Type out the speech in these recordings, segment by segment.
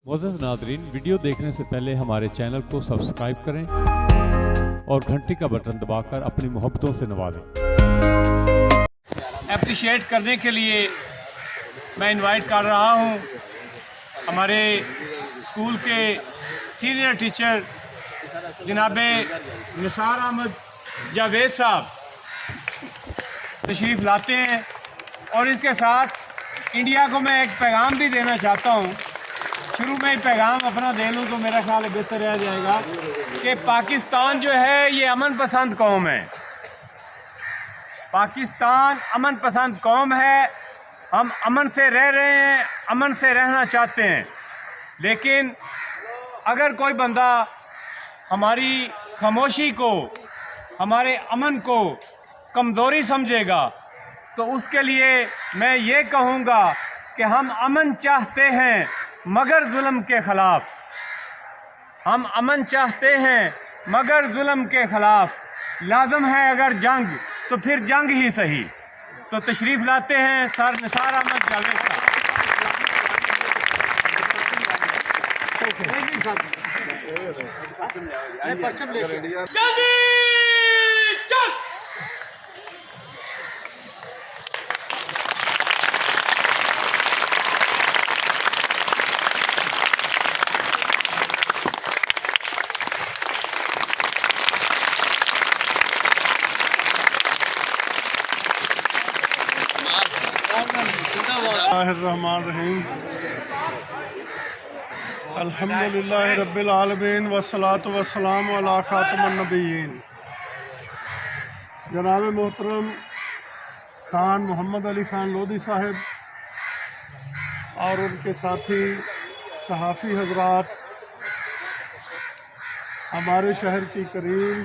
मोअज़्ज़ज़ नाज़रीन, वीडियो देखने से पहले हमारे चैनल को सब्सक्राइब करें और घंटी का बटन दबाकर अपनी मोहब्बतों से नवाजें। अप्रिशिएट करने के लिए मैं इनवाइट कर रहा हूं हमारे स्कूल के सीनियर टीचर जनाब निसार अहमद जावेद साहब तशरीफ़ लाते हैं और इसके साथ इंडिया को मैं एक पैगाम भी देना चाहता हूं। शुरू में ही पैगाम अपना दे लूँ तो मेरा ख्याल बेहतर रह जाएगा कि पाकिस्तान जो है ये अमन पसंद कौम है। पाकिस्तान अमन पसंद कौम है। हम अमन से रह रहे हैं, अमन से रहना चाहते हैं। लेकिन अगर कोई बंदा हमारी खामोशी को, हमारे अमन को कमज़ोरी समझेगा तो उसके लिए मैं ये कहूँगा कि हम अमन चाहते हैं मगर जुल्म के ख़िलाफ़। हम अमन चाहते हैं मगर जुल्म के ख़िलाफ़। लाज़म है अगर जंग तो फिर जंग ही सही। तो तशरीफ़ लाते हैं सर निसार अहमद जावेद साहब। बिस्मिल्लाहिर्रहमानिर्रहीम। अल्हम्दुलिल्लाहि रब्बिल आलमीन वस्सलातु वस्सलामु अला खातिमुन नबिय्यीन। जनाब मोहतरम खान मोहम्मद अली खान लोधी साहब और उनके साथी सहाफ़ी हजरात, हमारे शहर की करीम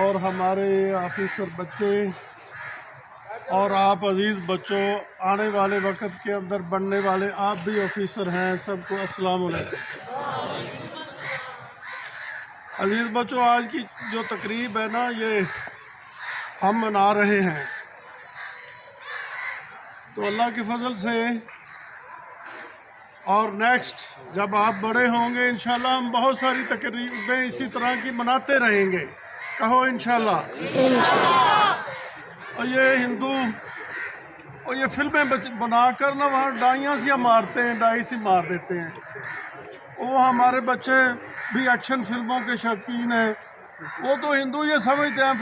और हमारे ऑफिसर बच्चे और आप अज़ीज़ बच्चों, आने वाले वक्त के अंदर बनने वाले आप भी ऑफिसर हैं, सबको अस्सलाम वालेकुम। अज़ीज़ बच्चों, आज की जो तकरीब है ना, ये हम मना रहे हैं तो अल्लाह के फजल से और नेक्स्ट जब आप बड़े होंगे इंशाल्लाह हम बहुत सारी तकरीबें इसी तरह की मनाते रहेंगे। कहो इंशाल्लाह। और ये हिंदू और ये फिल्में बनाकर ना वहाँ डाइयाँ सी मारते हैं, डाई सी मार देते हैं। वो हमारे बच्चे भी एक्शन फिल्मों के शौकीन हैं। वो तो हिंदू ये समझते हैं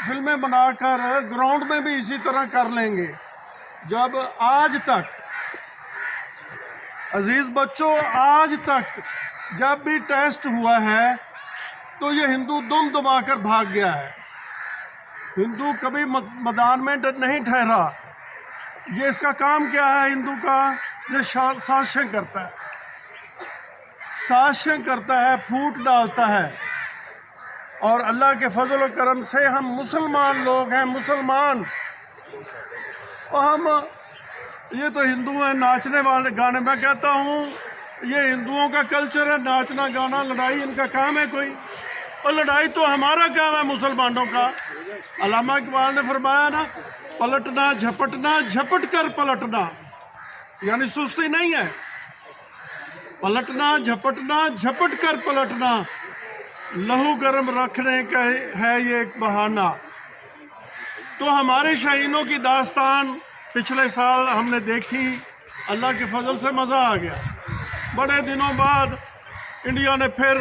फिल्में बनाकर ग्राउंड में भी इसी तरह कर लेंगे। जब आज तक अजीज़ बच्चों, आज तक जब भी टेस्ट हुआ है तो ये हिंदू दुम दबाकर भाग गया है। हिंदू कभी मैदान में नहीं ठहरा। ये इसका काम क्या है हिंदू का? ये साजिशें करता है, साजिशें करता है, फूट डालता है। और अल्लाह के फजल और करम से हम मुसलमान लोग हैं, मुसलमान, और हम ये तो हिंदू हैं नाचने वाले गाने। मैं कहता हूँ ये हिंदुओं का कल्चर है, नाचना गाना, लड़ाई इनका काम है कोई? और लड़ाई तो हमारा काम है मुसलमानों का। अल्लामा इकबाल ने फरमाया ना, पलटना झपटना झपट कर पलटना, यानी सुस्ती नहीं है। पलटना झपटना झपट कर पलटना, लहू गर्म रखने का है ये एक बहाना। तो हमारे शहीदों की दास्तान पिछले साल हमने देखी, अल्लाह के फजल से मज़ा आ गया। बड़े दिनों बाद इंडिया ने फिर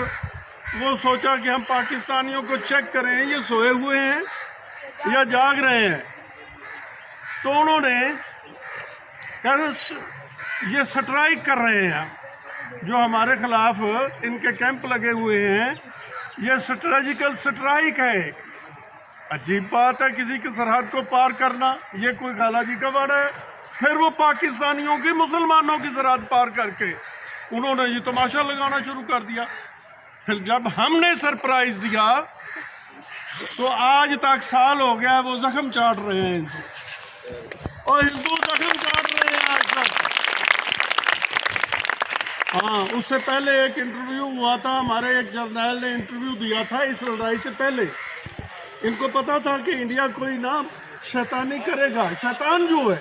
वो सोचा कि हम पाकिस्तानियों को चेक करें ये सोए हुए हैं या जाग रहे हैं। तो उन्होंने ये स्ट्राइक कर रहे हैं जो हमारे ख़िलाफ़ इनके कैंप लगे हुए हैं। ये स्ट्रेटजिकल स्ट्राइक है। एक अजीब बात है किसी की सरहद को पार करना, ये कोई खाला जी का वाड़ा है। फिर वो पाकिस्तानियों की, मुसलमानों की सरहद पार करके उन्होंने ये तमाशा लगाना शुरू कर दिया। फिर जब हमने सरप्राइज़ दिया तो आज तक साल हो गया वो जख्म चाट रहे हैं हिंदू, और हिंदू जख्म चाट रहे हैं आज तक। हाँ, उससे पहले एक इंटरव्यू हुआ था, हमारे एक जर्नल ने इंटरव्यू दिया था इस लड़ाई से पहले। इनको पता था कि इंडिया कोई ना शैतानी करेगा। शैतान जो है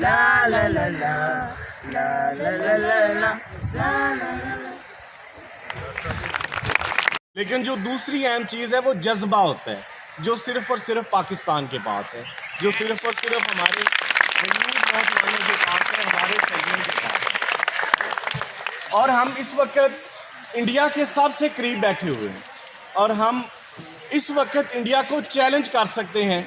ला ला ला ला ला ला ला ला ला ला। लेकिन जो दूसरी अहम चीज़ है वो जज्बा होता है, जो सिर्फ़ और सिर्फ पाकिस्तान के पास है, जो सिर्फ़ और सिर्फ हमारे नौजवानों के पास है, हमारे सैनिकों के पास है। और हम इस वक्त इंडिया के सबसे करीब बैठे हुए हैं और हम इस वक्त इंडिया को चैलेंज कर सकते हैं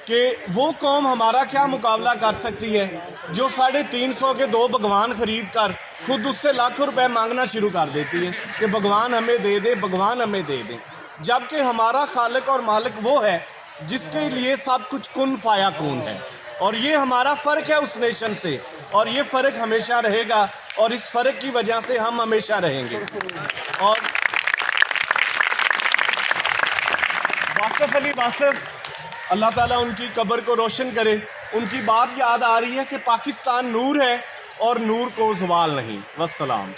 कि वो कौम हमारा क्या मुकाबला कर सकती है जो 350 के 2 भगवान ख़रीद कर खुद उससे लाखों रुपए मांगना शुरू कर देती है कि भगवान हमें दे दे, भगवान हमें दे दे, जबकि हमारा खालिक और मालिक वो है जिसके लिए सब कुछ कुन फाया कून है। और ये हमारा फ़र्क है उस नेशन से, और ये फ़र्क हमेशा रहेगा और इस फ़र्क की वजह से हम हमेशा रहेंगे। और वासिफ अली वासिफ, अल्लाह ताला उनकी कब्र को रोशन करे। उनकी बात याद आ रही है कि पाकिस्तान नूर है और नूर को ज़वाल नहीं। वस्सलाम।